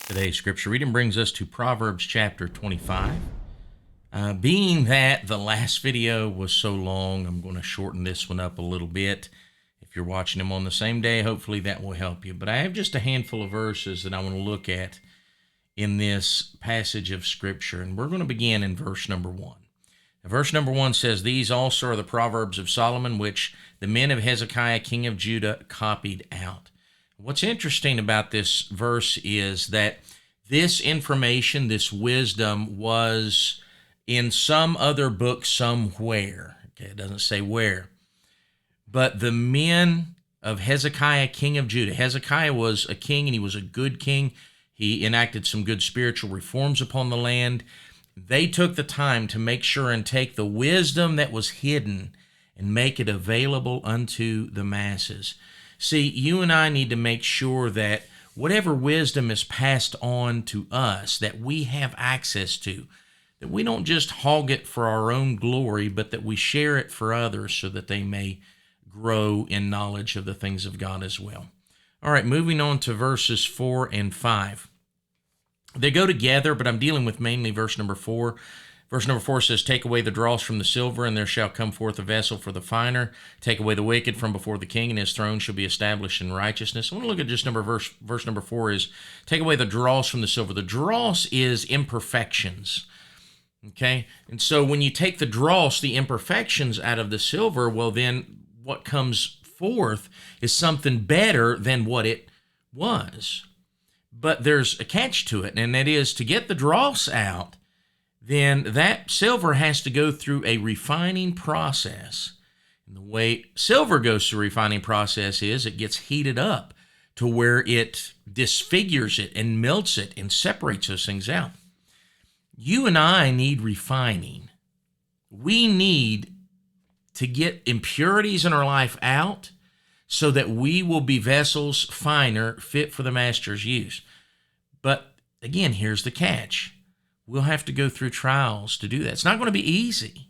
Today's scripture reading brings us to Proverbs chapter 25. Being that the last video was so long, I'm going to shorten this one up a little bit. If you're watching them on the same day, hopefully that will help you. But I have just a handful of verses that I want to look at in this passage of scripture, and we're going to begin in verse number 1. Verse number 1 says, "These also are the Proverbs of Solomon, which the men of Hezekiah, king of Judah, copied out." What's interesting about this verse is that this information, this wisdom, was in some other book somewhere. Okay, it doesn't say where. But the men of Hezekiah, king of Judah. Hezekiah was a king, and he was a good king. He enacted some good spiritual reforms upon the land. They took the time to make sure and take the wisdom that was hidden and make it available unto the masses. See, you and I need to make sure that whatever wisdom is passed on to us, that we have access to, that we don't just hog it for our own glory, but that we share it for others so that they may grow in knowledge of the things of God as well. All right, moving on to verses 4 and 5. They go together, but I'm dealing with mainly verse number 4. Verse number 4 says, "Take away the dross from the silver, and there shall come forth a vessel for the finer. Take away the wicked from before the king, and his throne shall be established in righteousness." I want to look at just verse number 4 is, "Take away the dross from the silver." The dross is imperfections. Okay? And so when you take the dross, the imperfections out of the silver, well, then what comes forth is something better than what it was. But there's a catch to it, and that is to get the dross out, then that silver has to go through a refining process. And the way silver goes through a refining process is it gets heated up to where it disfigures it and melts it and separates those things out. You and I need refining. We need to get impurities in our life out so that we will be vessels finer, fit for the master's use. But again, here's the catch. We'll have to go through trials to do that. It's not going to be easy.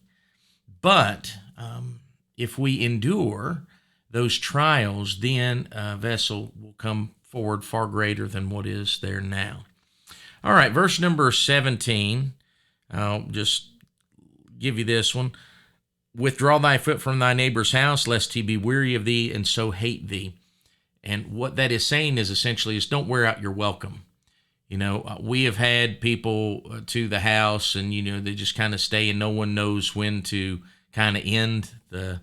But if we endure those trials, then a vessel will come forward far greater than what is there now. All right, verse number 17. I'll just give you this one. "Withdraw thy foot from thy neighbor's house, lest he be weary of thee and so hate thee." And what that is saying is essentially is don't wear out your welcome. You know, we have had people to the house, and, you know, they just kind of stay, and no one knows when to kind of end the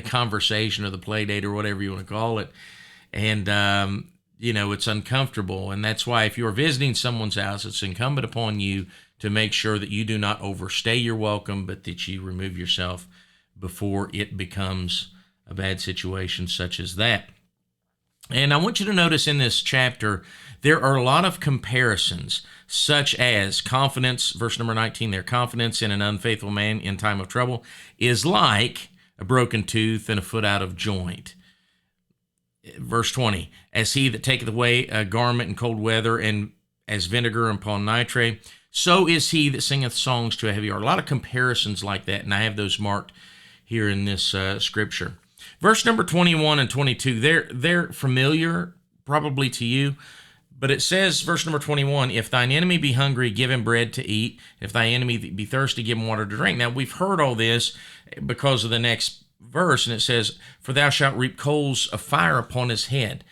conversation or the play date or whatever you want to call it. And, it's uncomfortable. And that's why if you're visiting someone's house, it's incumbent upon you to make sure that you do not overstay your welcome, but that you remove yourself before it becomes a bad situation such as that. And I want you to notice in this chapter, there are a lot of comparisons, such as confidence, verse number 19 there, "Confidence in an unfaithful man in time of trouble is like a broken tooth and a foot out of joint." Verse 20, "As he that taketh away a garment in cold weather, and as vinegar upon nitre, so is he that singeth songs to a heavy heart." A lot of comparisons like that, and I have those marked here in this scripture. Verse number 21 and 22, they're familiar probably to you, but it says, verse number 21, "If thine enemy be hungry, give him bread to eat. If thy enemy be thirsty, give him water to drink." Now, we've heard all this because of the next verse, and it says, "For thou shalt reap coals of fire upon his head."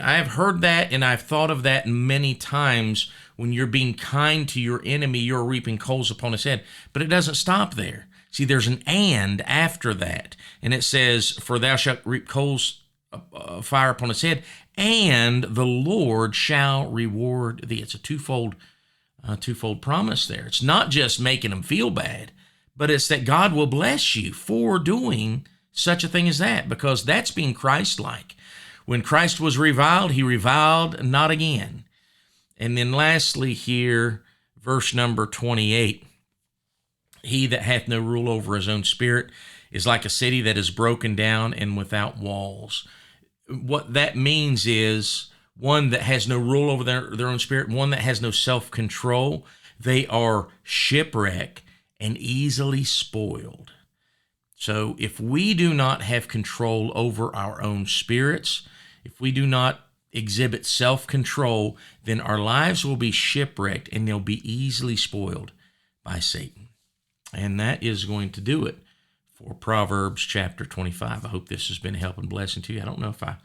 I have heard that, and I've thought of that many times. When you're being kind to your enemy, you're reaping coals upon his head. But it doesn't stop there. See, there's an "and" after that. And it says, "For thou shalt reap coals of fire upon his head, and the Lord shall reward thee." It's a twofold promise there. It's not just making them feel bad, but it's that God will bless you for doing such a thing as that, because that's being Christ-like. When Christ was reviled, he reviled not again. And then lastly here, verse number 28, "He that hath no rule over his own spirit is like a city that is broken down and without walls." What that means is one that has no rule over their own spirit, one that has no self-control. They are shipwrecked and easily spoiled. So if we do not have control over our own spirits, if we do not exhibit self-control, then our lives will be shipwrecked and they'll be easily spoiled by Satan. And that is going to do it for Proverbs chapter 25. I hope this has been a help and blessing to you. I don't know if I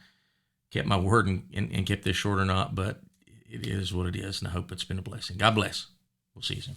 kept my word and kept this short or not, but it is what it is, and I hope it's been a blessing. God bless. We'll see you soon.